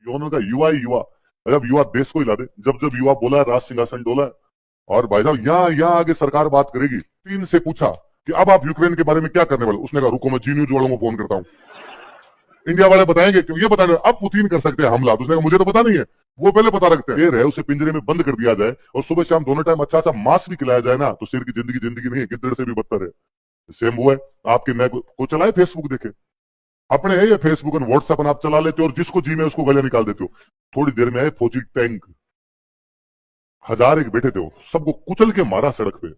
युवाओं का युवा ही युवा, जब युवा देश को हिला दे, जब जब युवा बोला राज सिंहासन डोला। और भाई साहब यहाँ आगे सरकार बात करेगी, चीन से पूछा कि अब आप यूक्रेन के बारे में क्या करने वाले, उसने कहा रुको मैं जी न्यूज वालों को फोन करता हूँ, इंडिया वाले बताएंगे, क्यों ये बता रहे अब पुतिन कर सकते हैं हमला, उसने कहा मुझे तो पता नहीं है, वो पहले पता रखते हैं। ये रहे उसे पिंजरे में बंद कर दिया जाए और सुबह शाम दोनों टाइम अच्छा अच्छा मांस भी खिलाया जाए ना, तो शेर की जिंदगी जिंदगी नहीं है, गिद्दड़ से भी बदतर है। सेम वो है, आपके नए को चलाए फेसबुक देखे, अपने है ये फेसबुक और व्हाट्सएप आप चला लेते हो और जिसको जी में उसको गले निकाल देते हो। थोड़ी देर में आए फौजी टैंक, 1000 एक बैठे थे, वो सबको कुचल के मारा सड़क पे,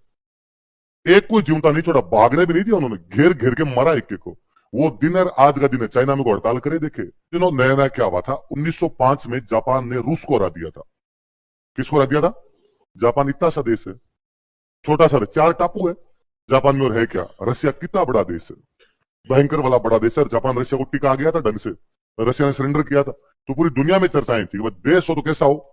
एक कोई जीवता नहीं छोड़ा, भागने भी नहीं दिया उन्होंने, घेर घेर के मारा एक को। वो दिन और आज का दिन है, चाइना में को हड़ताल करे देखे, दिनों नया नया क्या हुआ था, 1905 में जापान ने रूस को हरा दिया था। किसको हरा दिया था? जापान इतना सा देश है, छोटा सा 4 टापू है जापान में, और है क्या, रशिया कितना बड़ा देश है, भयंकर वाला बड़ा देश है। जापान रशिया को टिका गया था ढंग से, रशिया ने सरेंडर किया था, तो पूरी दुनिया में चर्चाएं थी, देश हो तो कैसा हो,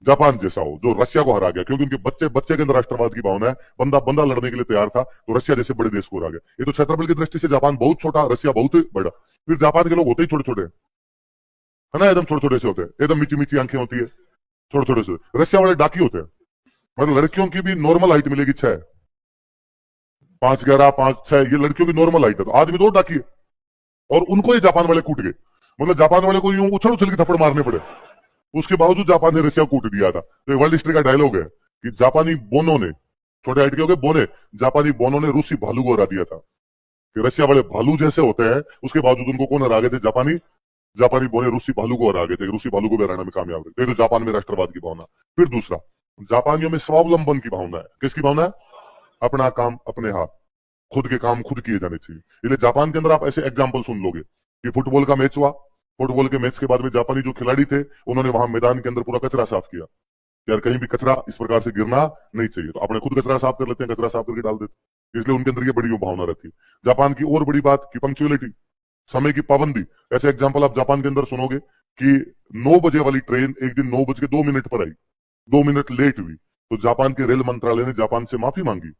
जापान जैसा हो जो रशिया को हरा गया, क्योंकि उनके बच्चे बच्चे के अंदर राष्ट्रवाद की भावना है, बंदा बंदा लड़ने के लिए तैयार था, तो रशिया जैसे बड़े देश को हरा गया। ये तो क्षेत्रफल की दृष्टि से जापान बहुत छोटा, रशिया बहुत बड़ा, फिर जापान के लोग होते ही छोटे छोटे है ना, एकदम छोटे छोटे से होते हैं, एकदम मीठी मीठी आंखें होती है, छोटे छोटे से। रशिया वाले डाकी होते हैं, मतलब लड़कियों की भी नॉर्मल हाइट मिलेगी 6, 5'11", 5'6", ये लड़कियों की नॉर्मल हाइट है, तो आदमी तो डाकी है, और उनको ये जापान वाले कूट गए, मतलब जापान वाले को यूं उछल उछल के थप्पड़ मारने पड़े, उसके बावजूद जापान ने रशिया को कूट दिया था। तो वर्ल्ड हिस्ट्री का डायलॉग है कि जापानी बोनों ने, छोटे हाइट के हो गए बोने, जापानी बोनों ने रूसी भालू को हरा दिया था, कि रशिया वाले भालू जैसे होते हैं, उसके बावजूद उनको कौन हरा गए थे, जापानी जापानी बोने रूसी भालू को हरा गए थे, रूसी भालू को भी हराने में कामयाब रहे। तो जापान में राष्ट्रवाद की भावना। फिर दूसरा, जापानियों में स्वावलंबन की भावना है। किसकी भावना है? अपना काम अपने हाथ, खुद के काम खुद किए जाने चाहिए। इसलिए जापान के अंदर आप ऐसे एग्जाम्पल सुन लोगे कि फुटबॉल का मैच हुआ, फुटबॉल के मैच के बाद में जापानी जो खिलाड़ी थे उन्होंने वहां मैदान के अंदर पूरा कचरा साफ किया, यार कहीं भी कचरा इस प्रकार से गिरना नहीं चाहिए, तो अपने खुद कचरा साफ कर लेते हैं, कचरा साफ करके डाल देते, इसलिए उनके अंदर ये बड़ी भावना रहती है। जापान की और बड़ी बात की पंक्चुअलिटी, समय की पाबंदी। ऐसे एग्जाम्पल आप जापान के अंदर सुनोगे कि 9 बजे वाली ट्रेन एक दिन 9:02 पर आई, 2 मिनट लेट हुई, तो जापान के रेल मंत्रालय ने जापान से माफी मांगी,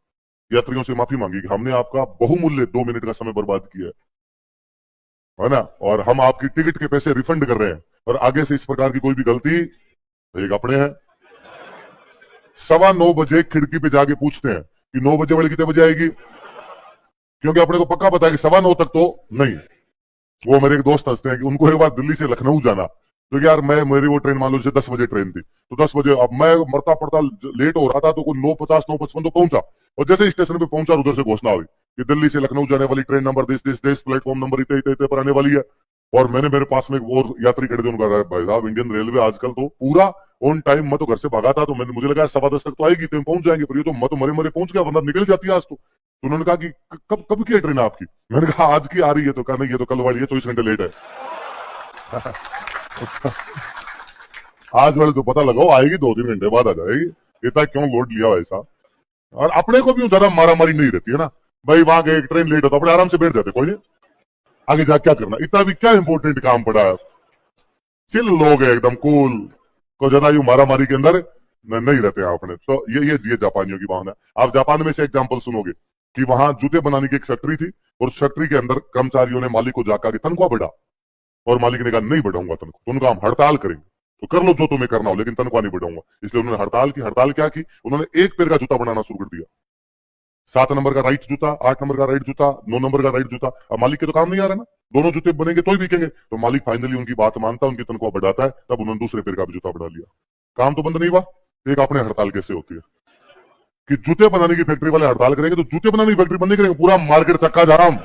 यात्रियों से माफी मांगी कि हमने आपका बहुमूल्य 2 मिनट का समय बर्बाद किया है ना, और हम आपकी टिकट के पैसे रिफंड कर रहे हैं, और आगे से इस प्रकार की कोई भी गलती एक अपने है। 9:15 बजे खिड़की पे जाके पूछते हैं कि 9 बजे वाली कितने बजे आएगी, क्योंकि अपने को पक्का पता है कि 9:15 तक तो नहीं। वो मेरे एक दोस्त हंसते हैं कि उनको एक बार दिल्ली से लखनऊ जाना, तो यार मेरी वो ट्रेन मान लो 10 बजे ट्रेन थी, तो 10 बजे अब मैं मरता पड़ता लेट हो रहा था, तो 9:50 9:55 तो पहुंचा, और जैसे स्टेशन पे पहुंचा उधर से घोषणा हुई कि दिल्ली से लखनऊ जाने वाली train number this platform number इतने पर आने वाली है। और मैंने मेरे पास में एक और यात्री खड़े थे, उनका भाई साहब इंडियन रेलवे आजकल तो पूरा ऑन टाइम, मैं तो घर से भागा था, तो मुझे लगा 10:15 तक तो आएगी, तो पहुंच जाएंगे, पर ये तो मैं तो मरे मरे पहुंच गया, वरना निकल जाती है आज तो। उन्होंने कहा कि कब कब की है ट्रेन आपकी? मैंने कहा आज की आ रही है, तो कहा नहीं ये तो कल वाली है, 24 घंटे लेट है। आज वाले तो पता लगाओ आएगी 2-3 घंटे बाद आ जाएगी, इतना क्यों लोड लिया ऐसा। और अपने को भी ज्यादा मारामारी नहीं रहती है ना भाई, वहां गए ट्रेन लेट होता अपने आराम से बैठ जाते, कोई नहीं आगे जा क्या करना, इतना भी क्या इंपॉर्टेंट काम पड़ा है, चिल लोग है एकदम कूल, को ज्यादा यू मारामारी के अंदर नहीं रहते हैं अपने। तो ये जापानियों की भावना। आप जापान में से एग्जाम्पल सुनोगे कि वहां जूते बनाने की एक फैक्ट्री थी, और उस फैक्ट्री के अंदर कर्मचारियों ने मालिक को जाकर तनख्वाह बढ़ा, और मालिक ने कहा नहीं बढ़ाऊंगा तनख्वाह, तो उनका हम हड़ताल करेंगे, तो कर लो जो तुम्हें करना हो, लेकिन तनख्वाह नहीं बढ़ाऊंगा। इसलिए उन्होंने हड़ताल की। हड़ताल क्या की? उन्होंने एक पैर का जूता बनाना शुरू कर दिया, 7 नंबर का राइट जूता, 8 नंबर का राइट जूता, 9 नंबर का राइट जूता। अब मालिक के तो काम नहीं आ रहा ना, दोनों जूते बनेंगे तो ही बिकेंगे, तो मालिक फाइनली उनकी बात मानता है, उनकी तनख्वाह बढ़ाता है, तब उन्होंने दूसरे पैर का भी जूता बढ़ा लिया। काम तो बंद नहीं हुआ। एक अपने हड़ताल कैसे होती है कि जूते बनाने की फैक्ट्री वाले हड़ताल करेंगे, तो जूते बनाने की फैक्ट्री बंद नहीं करेंगे, पूरा मार्केट चक्का जाम।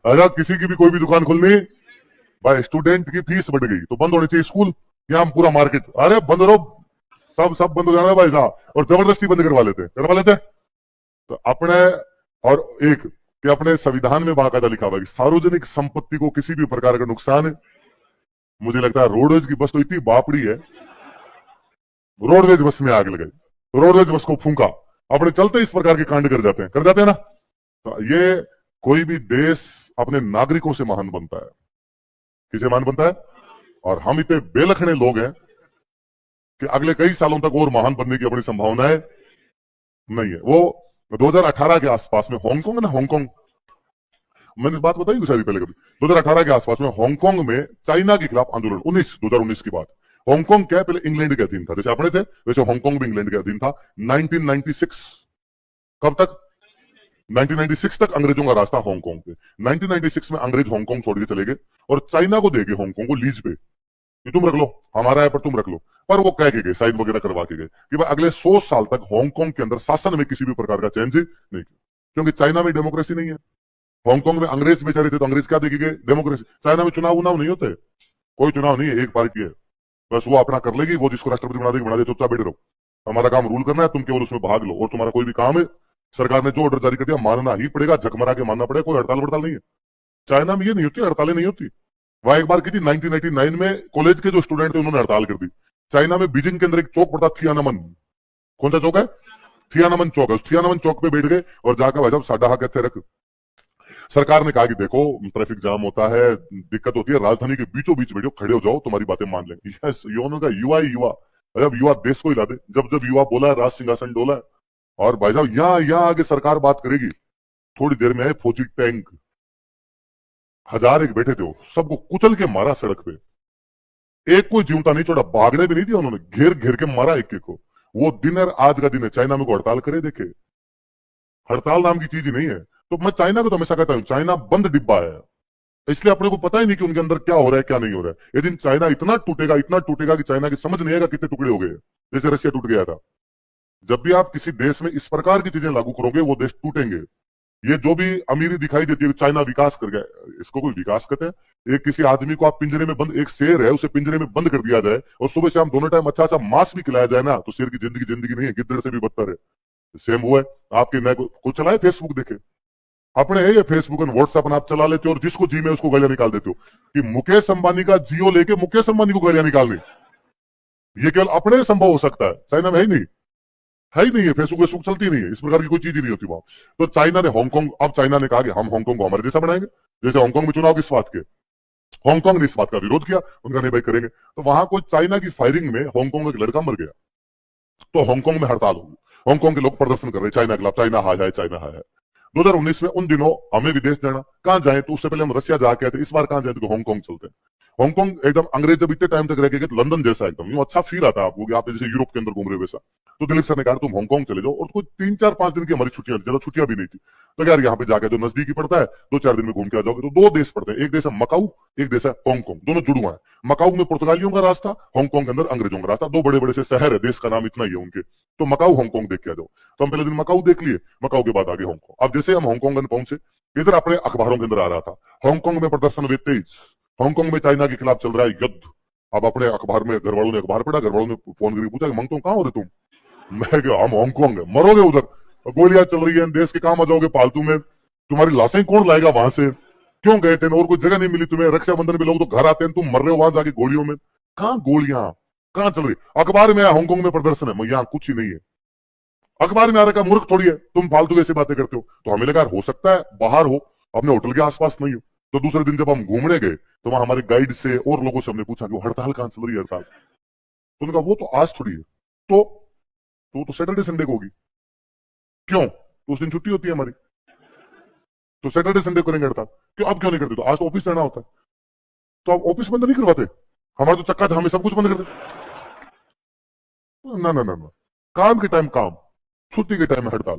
अगर किसी की भी कोई भी दुकान खुलनी, भाई स्टूडेंट की फीस बढ़ गई तो बंद होनी चाहिए स्कूल, यहाँ पूरा मार्केट, अरे बंद रहो, सब बंद हो जाना है भाई साहब, और जबरदस्ती बंद करवा लेते। तो अपने, और एक कि अपने संविधान में बाकायदा लिखा हुआ है कि सार्वजनिक संपत्ति को किसी भी प्रकार का नुकसान है। मुझे लगता है रोडवेज की बस तो इतनी बापड़ी है, रोडवेज बस में आग लगाई, रोडवेज बस को फूंका, अपने चलते इस प्रकार के कांड कर जाते हैं ना। तो ये कोई भी देश अपने नागरिकों से महान बनता है। किसे महान बनता है? और हम इतने बेलखने लोग हैं कि अगले कई सालों तक और महान बनने की अपनी संभावनाएं नहीं है। वो 2018 के आसपास में हांगकांग है ना, हांगकांग मैंने बात बताई कि शायद पहले कभी 2018 के आसपास में हांगकांग में चाइना के खिलाफ आंदोलन 2019 की बात। हांगकांग क्या है, पहले इंग्लैंड के अधीन था, जैसे अपने थे वैसे हांगकांग भी इंग्लैंड के अधीन था। 1996 कब तक, 1996 तक अंग्रेजों का रास्ता हांगकांग पे। 1996 में अंग्रेज हांगकांग छोड़ के चले गए और चाइना को देके हांगकांग को लीज पे कि तुम रख लो, हमारा है पर तुम रख लो। पर वो कह के गए, साइन वगैरह करवा के गए कि भाई अगले 100 साल तक हांगकांग के अंदर शासन में किसी भी प्रकार का चेंज नहीं, क्योंकि चाइना में डेमोक्रेसी नहीं है। हांगकांग में अंग्रेज बेचारे थे तो अंग्रेज क्या देखे गए, डेमोक्रेसी। चाइना में चुनाव उनाव नहीं होते, कोई चुनाव नहीं है, एक पार्टी है बस, वो अपना कर लेगी, वो जिसको राष्ट्रपति बना दे, चुपचाप बैठे रहो, हमारा काम रूल करना है, तुम केवल उसमें भाग लो, और तुम्हारा कोई भी काम है सरकार ने जो ऑर्डर जारी कर दिया मानना ही पड़ेगा, झकमरा के मानना पड़ेगा, कोई हड़ताल वड़ताल नहीं है। चाइना में ये नहीं होती, हड़तालें नहीं होती। वहां एक बार की थी 1999 में, कॉलेज के जो स्टूडेंट थे उन्होंने हड़ताल कर दी। चाइना में बीजिंग के अंदर एक चौक पड़ता थियानमन, कौन सा चौक है, थियानमन चौक है, उस थियानमन चौक पे बैठ गए और जाकर भाई साहब साडा कहते रख। सरकार ने कहा कि देखो ट्रैफिक जाम होता है, दिक्कत होती है, राजधानी के बीचों बीच बैठो, खड़े हो जाओ, तुम्हारी बातें मान लेंगे। यस, युवाओं का युवा ही युवा, जब युवा देश को हिला दे, जब जब युवा बोला राज सिंहासन डोला। और भाई साहब यहाँ आगे सरकार बात करेगी, थोड़ी देर में आए फौजी टैंक, 1000 एक बैठे थे, वो सबको कुचल के मारा सड़क पे, एक कोई जीवता नहीं छोड़ा, भागने भी नहीं दिया उन्होंने, घेर घेर के मारा एक एक को। वो दिन है आज का दिन है, चाइना में को हड़ताल करे देखे, हड़ताल नाम की चीज ही नहीं है। तो मैं चाइना को तो हमेशा कहता हूं चाइना बंद डिब्बा है, इसलिए अपने को पता ही नहीं कि उनके अंदर क्या हो रहा है क्या नहीं हो रहा है। ये दिन चाइना इतना टूटेगा कि चाइना की समझ नहीं आएगा कितने टुकड़े हो गए, जैसे रशिया टूट गया था। जब भी आप किसी देश में इस प्रकार की चीजें लागू करोगे वो देश टूटेंगे। ये जो भी अमीरी दिखाई देती है चाइना विकास कर गया, इसको कोई विकास कहते हैं? एक किसी आदमी को आप पिंजरे में बंद, एक शेर है उसे पिंजरे में बंद कर दिया जाए और सुबह शाम दोनों टाइम अच्छा अच्छा मांस भी खिलाया जाए ना, तो शेर की जिंदगी नहीं है, गिद्दड़ से भी बदतर है। सेम वो है, आपके नए को चलाए फेसबुक देखे, अपने है ये फेसबुक और व्हाट्सएप आप चला लेते हो और जिसको जी में उसको गालियां निकाल देते हो कि मुकेश अंबानी का जियो लेके मुकेश अंबानी को गालियां निकालनी, ये केवल अपने संभव हो सकता है, चाइना में है ही नहीं है, फेसबुक चलती नहीं है, इस प्रकार की कोई चीज ही नहीं होती वहां। तो चाइना ने हांगकांग, अब चाइना ने कहा कि हम हांगकांग को हमारे जैसा बनाएंगे, जैसे हांगकांग में चुनाव किस बात के, हांगकांग ने इस बात का विरोध किया, उनका नहीं भाई करेंगे। तो वहां कोई चाइना की फायरिंग में हांगकांग में एक लड़का मर गया, तो हांगकांग में हड़ताल होगी, हांगकांग के लोग प्रदर्शन कर रहे चाइना के खिलाफ, चाइना हाय हाय चाइना हाय हाय। 2019 में उन दिनों हमें विदेश जाना, कहां जाए, तो उससे पहले हम रशिया जाके आए थे, इस बार कहां जाए तो हांगकांग चलते हैं। हांगकांग एकदम अंग्रेज जब इतने टाइम तक रह गए लंदन जैसा एकदम यूं अच्छा फील आता है आपको कि आप जैसे यूरोप के अंदर घूम रहे हो वैसा। तो दिलीप सर ने कहा तुम हांगकांग चले जाओ, और कोई 3-4-5 दिन की हमारी छुट्टियां, ज्यादा छुट्टियां भी नहीं थी, तो यार यहाँ पे जाके जो नजदीकी पड़ता है 2-4 दिन में घूम के आ जाओगे। तो 2 देश पड़ते हैं, एक देश है मकाऊ, एक देश है हांगकांग, दोनों जुड़ुआ है। मकाऊ में पुर्तगालियों का रास्ता, हांगकांग के अंदर अंग्रेजों का रास्ता, 2 बड़े बड़े से शहर है, देश का नाम इतना ही है उनके। तो मकाऊ हांगकांग देख के आ जाओ। तो हम पहले दिन मकाऊ देख लिए, मकाऊ के बाद आगे हांगकांग। अब जैसे हम हांगकांग पहुंचे, इधर अपने अखबारों के अंदर आ रहा था हांगकांग में प्रदर्शन वे तेज, हांगकांग में चाइना के खिलाफ चल रहा है युद्ध। अब अपने अखबार में घर वालों ने अखबार पढ़ा, घर वालों ने फोन करके पूछा मंगतो कहां हो रहे तुम? मैं क्या, हम हांगकांग है, मरोगे उधर, गोलियां चल रही है, देश के काम आ जाओगे फालतू में, तुम्हारी लाशें कौन लाएगा वहां से, क्यों गए थे, और कोई जगह नहीं मिली तुम्हें, रक्षाबंधन में लोग तो घर आते हैं, तुम मर रहे हो वहां जाके गोलियों में, कहां गोलियां कहां चल रही? अखबार में हांगकांग में प्रदर्शन है, यहाँ कुछ ही नहीं है, अखबार में आ रखा, मूर्ख थोड़ी है, तुम फालतू ऐसी बातें करते हो। तो हमें लगा हो सकता है बाहर हो, अपने होटल के आसपास नहीं हो। तो दूसरे दिन जब हम घूमने गए तो वहां हमारे गाइड से और लोगों से हमने पूछा कि वो हड़ताल कहां चल रही है, हड़ताल? तो उन्होंने कहा वो तो आज थोड़ी है, तो सैटरडे संडे को होगी। क्यों? तो उस दिन छुट्टी होती है हमारी, तो सैटरडे संडे करेंगे हड़ताल। क्यों? अब क्यों नहीं करते? तो आज तो ऑफिस जाना होता है, तो आप ऑफिस बंद नहीं करवाते? हमारा तो चक्का था, हमें सब कुछ बंद कर दे। ना ना ना ना, काम के टाइम काम, छुट्टी के टाइम हड़ताल।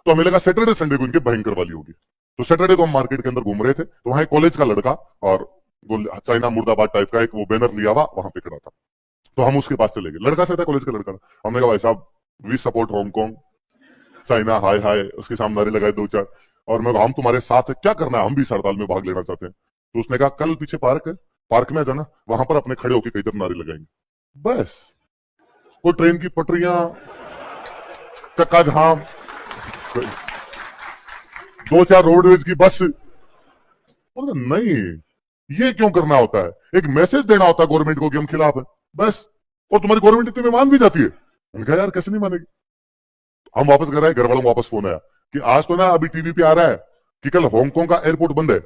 तो हमें लगा सैटरडे संडे को इनके भयंकर वाली होगी। तो सैटरडे को हम मार्केट के अंदर घूम रहे थे, तो वहां एक कॉलेज का लड़का और चाइना मुर्दाबाद टाइप का एक वो बैनर लिया हुआ वहां पे खड़ा था, तो हम उसके पास चले गए। लड़का से था, कॉलेज का लड़का था। हमने कहा भाई साहब वी सपोर्ट हांगकांग, चाइना हाय हाय, उसके सामने नारे लगाए 2-4, और मैं हम तुम्हारे साथ है, क्या करना है, हम भी इस हड़ताल में भाग लेना चाहते हैं। तो उसने कहा कल पीछे पार्क है, पार्क में जाना, वहां पर अपने खड़े होकर कई तरह नारे लगाएंगे। बस वो ट्रेन की पटरियां, चक्का जाम, 2-4 रोडवेज की बस, नहीं, ये क्यों करना होता है? एक मैसेज देना होता है गवर्नमेंट को कि हम खिलाफ है, बस। और तुम्हारी गवर्नमेंट इतने में मान भी जाती है। उनका यार कैसे नहीं मानेगी। हम वापस घर आए, घर वालों को वापस फोन आया कि आज तो ना अभी टीवी पे आ रहा है कि कल हांगकांग का एयरपोर्ट बंद है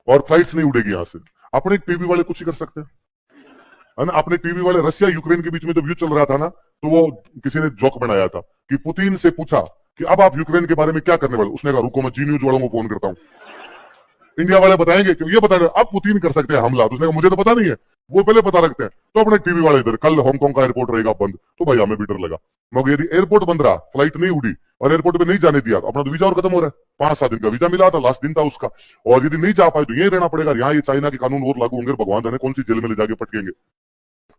और फ्लाइट्स नहीं उड़ेगी यहां से। अपने टीवी वाले कुछ ही कर सकते हैं, है ना। अपने टीवी वाले रशिया यूक्रेन के बीच में जब युद्ध चल रहा था ना, तो वो किसी ने जोक बनाया था कि पुतिन से पूछा कि अब आप यूक्रेन के बारे में क्या करने वाले। उसने कहा रुको मैं जी न्यूज वालों को फोन करता हूँ, इंडिया वाले बताएंगे, क्यों ये बता रहे अब पुतिन कर सकते हैं हमला। तो उसने कहा मुझे तो पता नहीं है, वो पहले पता रखते हैं। तो अपने टीवी वाले इधर कल हांगकांग का एयरपोर्ट रहेगा बंद, तो भाई हमें भी डर लगा। मगर यदि एयरपोर्ट बंद रहा, फ्लाइट नहीं उड़ी और एयरपोर्ट पे नहीं जाने दिया, तो अपना तो वीजा और खत्म हो रहा है। 5-7 दिन का वीजा मिला था, लास्ट दिन था उसका, और यदि नहीं जा पाए तो यही रहना पड़ेगा। यहाँ ये चाइना के कानून और लागू होंगे, भगवान जाने कौन सी जेल में ले जाके पटकेंगे।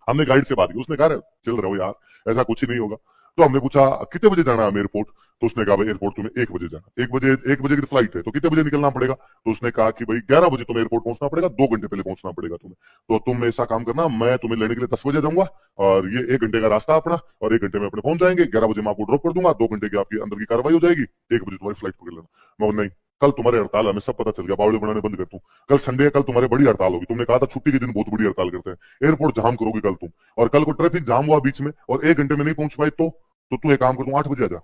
हमने गाइड से बात की, उसने कहा चल रहे हो यार, ऐसा कुछ ही नहीं होगा। तो हमने पूछा कितने बजे जाना है एयरपोर्ट, तो उसने कहा भाई एयरपोर्ट तुम्हें 1 बजे जाना, 1 बजे की फ्लाइट है, तो कितने बजे निकलना पड़ेगा। तो उसने कहा कि भाई 11 बजे तुम्हें एयरपोर्ट पहुंचना पड़ेगा, 2 घंटे पहले पहुंचना पड़ेगा तुम्हें। तो तुम ऐसा काम करना, मैं तुम्हें लेने के लिए 10 बजे जाऊंगा, और ये 1 घंटे का रास्ता अपना, और 1 घंटे में अपने पहुंच जाएंगे। 11 बजे मैं आपको ड्रॉप कर दूंगा, 2 घंटे की आपकी अंदर की कार्रवाई हो जाएगी, 1 बजे तुम्हारी फ्लाइट पकड़ लेना। मैं नहीं, कल तुम्हारे हड़ताल, हमें सब पता चल गया, बावड़े बनाने बंद कर दूं। कल संडे है, कल तुम्हारे बड़ी हड़ताल होगी, तुमने कहा था छुट्टी के दिन बहुत बड़ी हड़ताल करते हैं, एयरपोर्ट जाम करोगे कल तुम, और कल को ट्रैफिक जाम हुआ बीच में और 1 घंटे में नहीं पहुंच पाई तो तू एक काम कर, तू 8 बजे आ जा,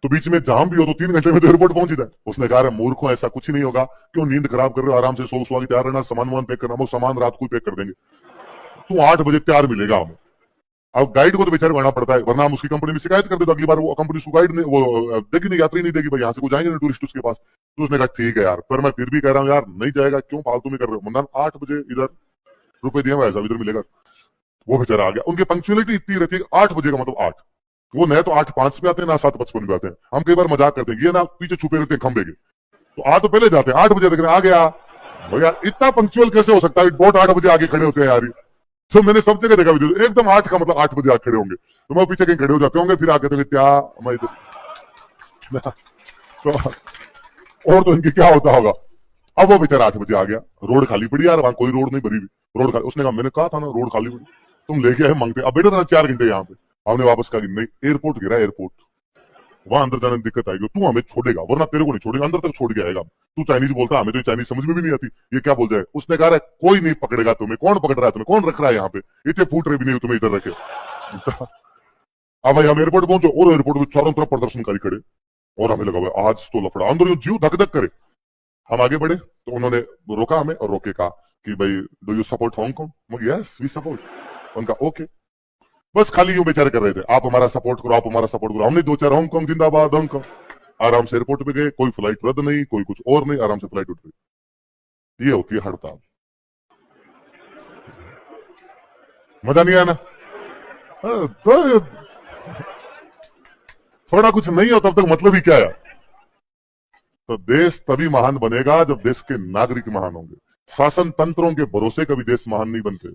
तो बीच में जाम भी हो तो 3 घंटे में तो एयरपोर्ट पहुंच जाए। उसने कहा मूर्खों ऐसा कुछ ही नहीं होगा, क्यों नींद खराब कर रहे हो, आराम से सो के तैयार रहना, सामान पैक करना, वो सामान रात को पैक कर देंगे, तू 8 बजे तैयार मिलेगा हमें। अब गाइड को तो बेचारे बढ़ना पड़ता है, वरना हम उसकी कंपनी में शिकायत कर दे तो अगली बार वो कंपनी उसको गाइड नहीं, वो देगी नहीं, यात्री नहीं देगी, भाई यहाँ से को जाएंगे ना टूरिस्ट उसके पास। तो उसने कहा ठीक है यार, पर मैं फिर भी कह रहा हूँ यार नहीं जाएगा, क्यों फालतू में कर रहे हो, वरना 8 बजे इधर रुपए दिए हुआ इधर मिलेगा। वो बेचारा आ गया, उनकी पंक्चुअलिटी इतनी रहती है, 8 बजे का मतलब 8, वो न तो 8:05 पे आते हैं ना 7:55 पे आते हैं। हम कई बार मजाक करते हैं, ये ना पीछे छुपे रहते हैं खंबे के, तो आ तो पहले जाते हैं 8 बजे तक आ गया। भैया इतना पंक्चुअल कैसे हो सकता है, बोट 8 बजे आगे खड़े होते हैं यार। तो मैंने सब जगह देखा वीडियो, एकदम 8 का मतलब 8 बजे आगे खड़े होंगे, तो मैं पीछे कहीं खड़े हो जाते होंगे, फिर आगे तो क्या मैं तो और तो इनके क्या होता होगा। अब वो बेचारा 8 बजे आ गया, रोड खाली पड़ी यार, वहां कोई रोड नहीं भरी हुई, रोड खाली। उसने कहा मैंने कहा था ना रोड खाली पड़ी, तुम लेके आए मांगते, अब बैठा था 4 घंटे यहाँ पे। हमने वापस कहा नहीं, एयरपोर्ट गिरा, एयरपोर्ट वहां अंदर जाने में दिक्कत आएगी, तू हमें छोड़ेगा वरना तेरे को नहीं छोड़ेगा, अंदर तक छोड़ के आएगा। तू चाइनीज बोलता, हमें तो चाइनीज समझ में भी नहीं आती, ये क्या बोल जाए। उसने कहा कोई नहीं पकड़ेगा तुम्हें, कौन पकड़ रहा है तुम्हें, कौन रख रहा है यहाँ पे, इतने फूट रहे भी नहीं तुम्हें इधर रखे। अब भाई हम एयरपोर्ट पहुंचे और एयरपोर्ट में चारों तरफ प्रदर्शनकारी खड़े, और हमें लगा आज तो लफड़ा, अंदर जो जीव धक धक करे। हम आगे बढ़े तो उन्होंने रोका हमें और रोके कहा कि भाई do you support Hong Kong. Yes we support. उनका ओके, बस खाली यूं बेचारे कर रहे थे, आप हमारा सपोर्ट करो, आप हमारा सपोर्ट करो। हमने 2-4 हांगकांग जिंदाबाद हांगकांग, आराम से एयरपोर्ट पे गए, कोई फ्लाइट रद्द नहीं, कोई कुछ और नहीं, आराम से फ्लाइट उठ गई। ये होती है हड़ताल, मजा नहीं आया ना। तो थोड़ा कुछ नहीं हो तब तक मतलब ही क्या है। तो देश तभी महान बनेगा जब देश के नागरिक महान होंगे। शासन तंत्रों के भरोसे कभी देश महान नहीं बनते।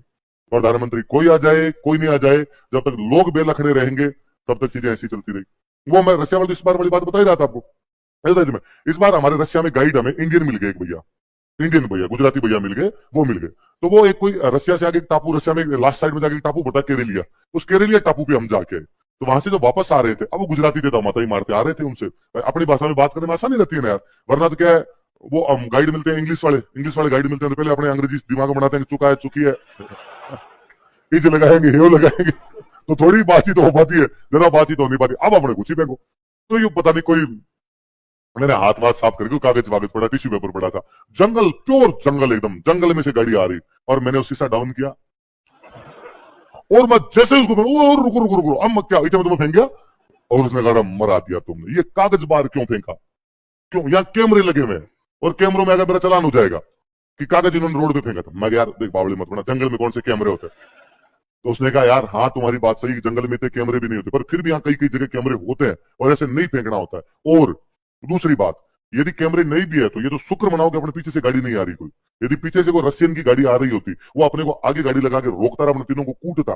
प्रधानमंत्री कोई आ जाए कोई नहीं आ जाए, जब तक लोग बेलखड़े रहेंगे तब तक चीजें ऐसी चलती रही। वो मैं रशिया वाली इस बार वाली बात बता ही रहा था आपको। इस बार हमारे रशिया में गाइड हमें इंडियन मिल गए, एक भैया, इंडियन भैया, गुजराती भैया मिल गए, वो मिल गए। तो वो एक कोई रशिया से आगे टापू, रशिया में लास्ट साइड में जाके टापू पड़ता है केरेलिया, उस केरेलिया टापू पे हम जाके आए। तो वहां से जो वापस आ रहे थे, अब वो गुजराती थे तो माता ही मारते आ रहे थे, उनसे अपनी भाषा में बात करने में आसानी रहती है ना यार। वरना तो क्या है, वो गाइड मिलते हैं इंग्लिश वाले गाइड मिलते हैं तो पहले अपने अंग्रेजी दिमाग में बनाते हैं, चुका है चुकी है, इज लगाएंगे, हेव लगाएंगे, तो थोड़ी बातचीत हो पाती है, ज्यादा बातचीत हो नहीं पाती। अब अपने कुछ ही फेंको, तो ये पता नहीं कोई, मैंने हाथ वाथ साफ करके कागज वागज पड़ा, टिश्यू पेपर पड़ा था, जंगल, प्योर जंगल, एकदम जंगल में से गाड़ी आ रही, और मैंने उस शीशा डाउन किया और मैं जैसे उसको रुको रुको रुको, अब क्या इतने में तुम्हें फेंक गया। और उसने कहा मरा दिया तुमने, ये कागज बार क्यों फेंका, क्यों, यहाँ कैमरे लगे हुए हैं और कैमरों में अगर मेरा चलान हो जाएगा कि कागज इन्होंने रोड पे फेंका था। मैं यार देख बावड़े मत बना, जंगल में कौन से कैमरे होते। तो उसने कहा यार हाँ तुम्हारी बात सही, जंगल में तो कैमरे भी नहीं होते, पर फिर भी यहाँ कई कई जगह कैमरे होते हैं और ऐसे नहीं फेंकना होता है। और दूसरी बात, यदि कैमरे नहीं भी है तो ये तो शुक्र मनाओ कि अपने पीछे से गाड़ी नहीं आ रही कोई। यदि पीछे से कोई रशियन की गाड़ी आ रही होती, वो अपने को आगे गाड़ी लगा के रोकता रहा, अपने तीनों को कूटता,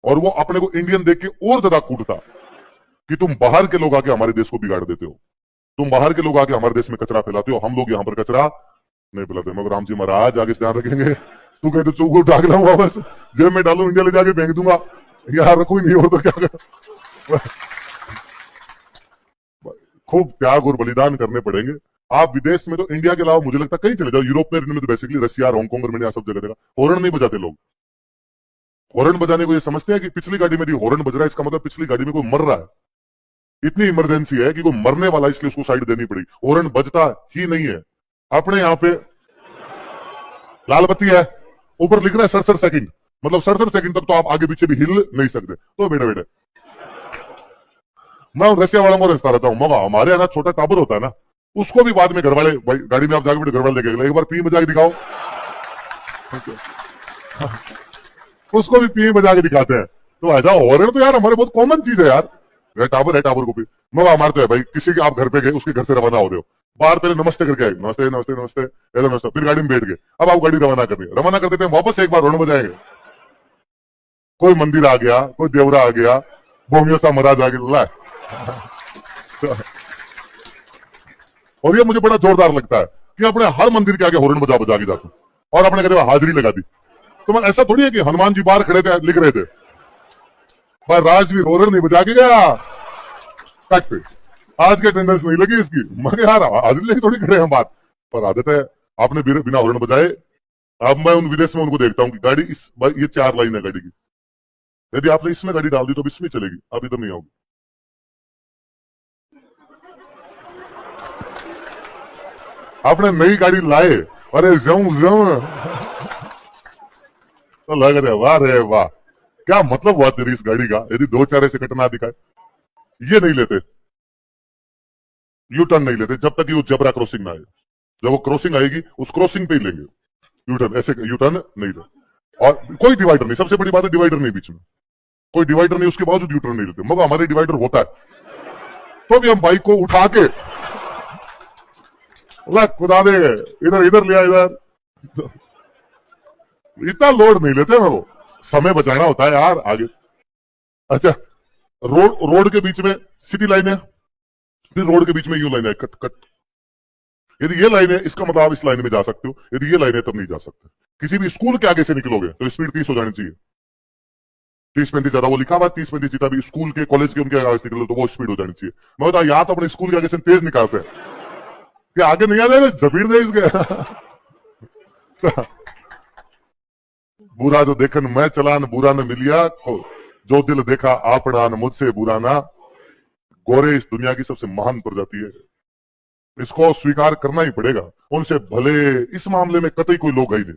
और वो अपने को इंडियन देख के और ज्यादा कूटता कि तुम बाहर के लोग आके हमारे देश को बिगाड़ देते हो, तुम बाहर के लोग आके हमारे देश में कचरा फैलाते हो, हम लोग यहाँ पर कचरा नहीं फैलाते। मगर राम जी महाराज आगे से ध्यान रखेंगे, तू कहे तो चूक उठा के लाऊंगा, बस जेब में डालू, इंडिया ले जाके फेंक दूंगा, यार कोई नहीं हो तो क्या कर। खूब त्याग और बलिदान करने पड़ेंगे। आप विदेश में तो इंडिया के अलावा मुझे लगता कहीं चले जाओ, यूरोप में तो बेसिकली रशिया, हांगकांग, अर्मेनिया सब जगह देखा हॉर्न नहीं बजाते लोग। हॉर्न बजाने को ये समझते हैं कि पिछली गाड़ी में हॉर्न बज रहा है, इसका मतलब पिछली गाड़ी में कोई मर रहा है, इतनी इमरजेंसी है कि कोई मरने वाला, इसलिए उसको साइड देनी पड़ी। हॉर्न बजता ही नहीं है। अपने यहाँ पे लाल बत्ती है, ऊपर लिख रहा है सड़सठ सेकंड, मतलब 67 सेकंड तक तो आप आगे पीछे भी हिल नहीं सकते। तो बेटे बेटे मैं उन रसिया वालों को रचता रहता हूँ। मगा हमारे यहाँ छोटा टाबर होता है ना, उसको भी बाद में घर वाले, भाई गाड़ी में आप जाके घर वाले लेके एक बार पी बजा के दिखाओ, उसको भी पी बजा के दिखाते हैं। तो ऐसा हॉरर तो यार हमारे बहुत कॉमन चीज है यार। टाबर है, टाबर को भी मगा मारते हैं भाई। किसी के आप घर पे गए, उसके घर से रवाना हो रहे हो, बाहर पहले नमस्ते करके आए, नमस्ते नमस्ते नमस्ते, नमस्ते, फिर गाड़ी में बैठ गए। अब आप गाड़ी रवाना कर रही, रवाना कर देते हैं, वापस एक बार रोड बजाएंगे, कोई मंदिर आ गया, कोई देवरा आ गया, भूमियों सा महाराज आ गया। और ये मुझे बड़ा जोरदार लगता है कि अपने हर मंदिर के आगे हॉर्न बजा बजा के जाते, और अपने कहते हाजिरी लगा दी। तो मैं ऐसा थोड़ी है कि हनुमान जी बाहर खड़े थे लिख रहे थे, भाई राजवीर हॉर्न नहीं बजा के गया तक पे, आज के अटेंडेंस नहीं लगी इसकी। मगर यार हाजिरी लेके थोड़ी खड़े हैं बात पर, आदत है आपने बिना हॉर्न बजाए। अब मैं उन विदेश में उनको देखता हूँ कि गाड़ी इस ये 4 लाइन है गाड़ी की, यदि आपने इसमें गाड़ी डाल दी तो अब इसमें चलेगी, अब इधर नहीं होगी। आपने नई गाड़ी लाए, अरे जाऊं जाऊं तो लग रहे वाह रे वाह, क्या मतलब हुआ तेरी इस गाड़ी का, यदि 2-4 ऐसे कटना दिखाए। ये नहीं लेते, यू टर्न नहीं लेते जब तक ये जबरा क्रॉसिंग ना आए। जब वो क्रॉसिंग आएगी उस क्रॉसिंग पे ही लेंगे यू टर्न, ऐसे यू टर्न नहीं लेते। और कोई डिवाइडर नहीं, सबसे बड़ी बात है डिवाइडर नहीं, बीच में कोई डिवाइडर नहीं, उसके बावजूद यू टर्न नहीं लेते। मगर हमारे डिवाइडर होता है तो भी हम बाइक को उठा के खुदा दे इधर इधर लिया, इधर इतना लोड नहीं लेते। वो समय बचाना होता है यार आगे। अच्छा, रोड के बीच में सीधी लाइन है, फिर रोड के बीच में यू लाइन है कट कट। यदि ये लाइन है इसका मतलब आप इस लाइन में जा सकते हो, यदि ये लाइन है तब नहीं जा सकते। किसी भी स्कूल के आगे से निकलोगे तो स्पीड 30 हो जानी चाहिए, 30-35 ज्यादा वो लिखा हुआ 30-35, जितना भी स्कूल के कॉलेज के उनके आगे से निकलो तो वो स्पीड हो जानी चाहिए। मैं बता यहाँ तो अपने स्कूल के आगे से तेज निकालते हैं कि आगे नहीं आ जाए जबीर दे इसके। बुरा जो देखन मैं चलान बुरा न मिलिया, जो दिल देखा आपड़ा न मुझसे बुरा ना। गोरे इस दुनिया की सबसे महान प्रजाति है, इसको स्वीकार करना ही पड़ेगा। उनसे भले इस मामले में कतई कोई लोग ही नहीं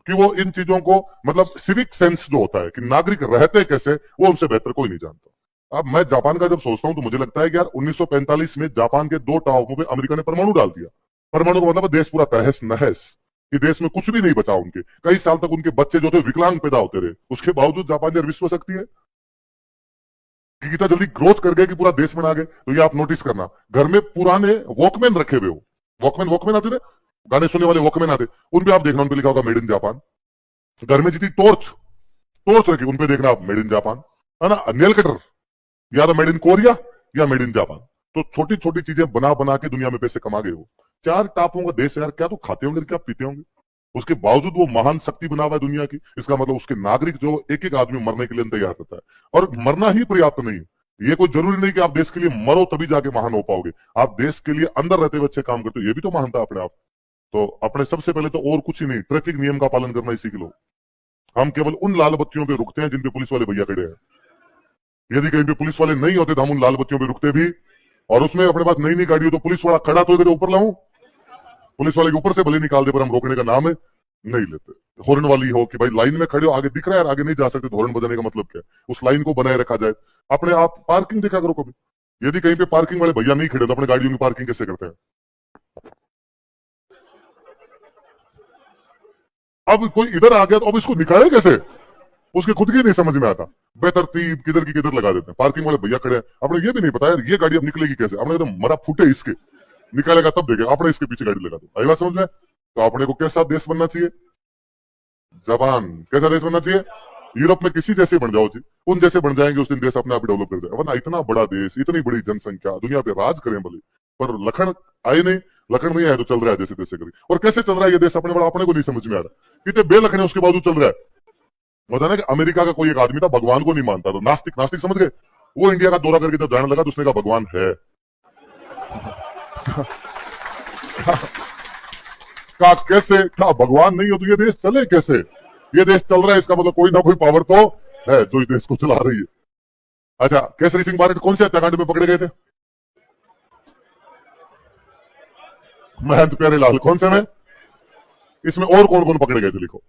कि वो इन चीजों को, मतलब सिविक सेंस जो होता है कि नागरिक रहते कैसे, वो उनसे बेहतर कोई नहीं जानता। अब मैं जापान का जब सोचता हूं तो मुझे लगता है कि यार 1945 में जापान के 2 टापुओं पे अमेरिका ने परमाणु डाल दिया। परमाणु का मतलब देश पूरा तहस नहस, कि देश में कुछ भी नहीं बचा। उनके कई साल तक उनके बच्चे जो थे विकलांग पैदा होते रहे, उसके बावजूद जापान यार विश्व शक्ति है कि कितना जल्दी ग्रोथ कर गए कि पूरा देश बना गए। तो ये आप नोटिस करना, घर में पुराने वॉकमैन रखे हुए हो, वॉकमैन आते थे, गाने सुनने वाले वॉकमैन आते, उन पे आप देखना, उन पे लिखा होगा मेड इन जापान। घर में जितनी टॉर्च रखी उन पे देखना आप मेड इन जापान, है ना। नेल कटर या तो मेड इन कोरिया या मेड इन जापान। तो छोटी छोटी चीजें बना बना के दुनिया में पैसे कमा गए हो। 4 टापुओं का देश है यार, क्या तो खाते होंगे क्या पीते होंगे, उसके बावजूद वो महान शक्ति बना हुआ है दुनिया की। इसका मतलब उसके नागरिक जो एक एक आदमी मरने के लिए तैयार रहता है, और मरना ही पर्याप्त नहीं है। ये कोई जरूरी नहीं कि आप देश के लिए मरो तभी जाके महान हो पाओगे, आप देश के लिए अंदर रहते हुए अच्छे काम करते हो, ये भी तो महानता अपने आप। तो अपने सबसे पहले तो और कुछ ही नहीं, ट्रैफिक नियम का पालन करना ही सीख लो। हम केवल उन लाल बत्तियों पे रुकते हैं जिन पे पुलिस वाले भैया खड़े हैं। यदि कहीं पे पुलिस वाले नहीं होते तो हम उन लाल बत्तियों पे रुकते भी, और उसमें अपने पास नई नई गाड़ी हो तो पुलिस वाला खड़ा तो इधर ऊपर लाऊं, पुलिस वाले के ऊपर से भले निकाल दे पर हम रोकने का नाम है नहीं लेते। हॉर्न वाली हो कि भाई लाइन में खड़े हो, आगे दिख रहा है आगे नहीं जा सकते, तो हॉर्न बजाने का मतलब क्या है, उस लाइन को बनाए रखा जाए। अपने आप पार्किंग देखा करो कभी, यदि कहीं पे पार्किंग वाले भैया नहीं खड़े तो अपने गाड़ियों की पार्किंग कैसे करते हैं। अब कोई इधर आ गया तो अब इसको निकाले कैसे, उसके खुद की नहीं समझ में आता, बेतरतीब किधर की किधर लगा देते हैं। पार्किंग वाले भैया खड़े हैं, अपने ये भी नहीं पता यार ये गाड़ी अब निकलेगी कैसे, अपने एकदम मरा फूटे इसके निकालेगा तब देखेगा, अपने इसके पीछे गाड़ी लगा दो। आई बात समझ में। तो अपने को कैसा देश बनना चाहिए, जापान कैसा देश बनना चाहिए, यूरोप में किसी जैसे बन जाओ जी, उन जैसे बन जाएंगे उस दिन देश अपने आप डेवलप कर जाए। वरना इतना बड़ा देश, इतनी बड़ी जनसंख्या, दुनिया पे राज करें भले, पर लखन आए नहीं, लखन नहीं आए तो चल रहा है जैसे तैसे करी। और कैसे चल रहा है ये देश अपने बड़ा, अपने को नहीं समझ में आ रहा, इतने बेलखन है उसके बावजूद चल रहा है। बता ना कि अमेरिका का कोई एक आदमी था भगवान को नहीं मानता, तो नास्तिक समझ गए, वो इंडिया का दौरा करके जब जाने लगा तो उसने कहा भगवान है। का कैसे, क्या भगवान नहीं हो तो ये देश चले कैसे, ये देश चल रहा है इसका मतलब कोई ना कोई पावर तो है जो इस देश को चला रही है। अच्छा, केसरी सिंह बारेट कौन से हत्याकांड में पकड़े गए थे, महंत प्यारे लाल कौन से में, इसमें और कौन कौन पकड़े गए थे लिखो।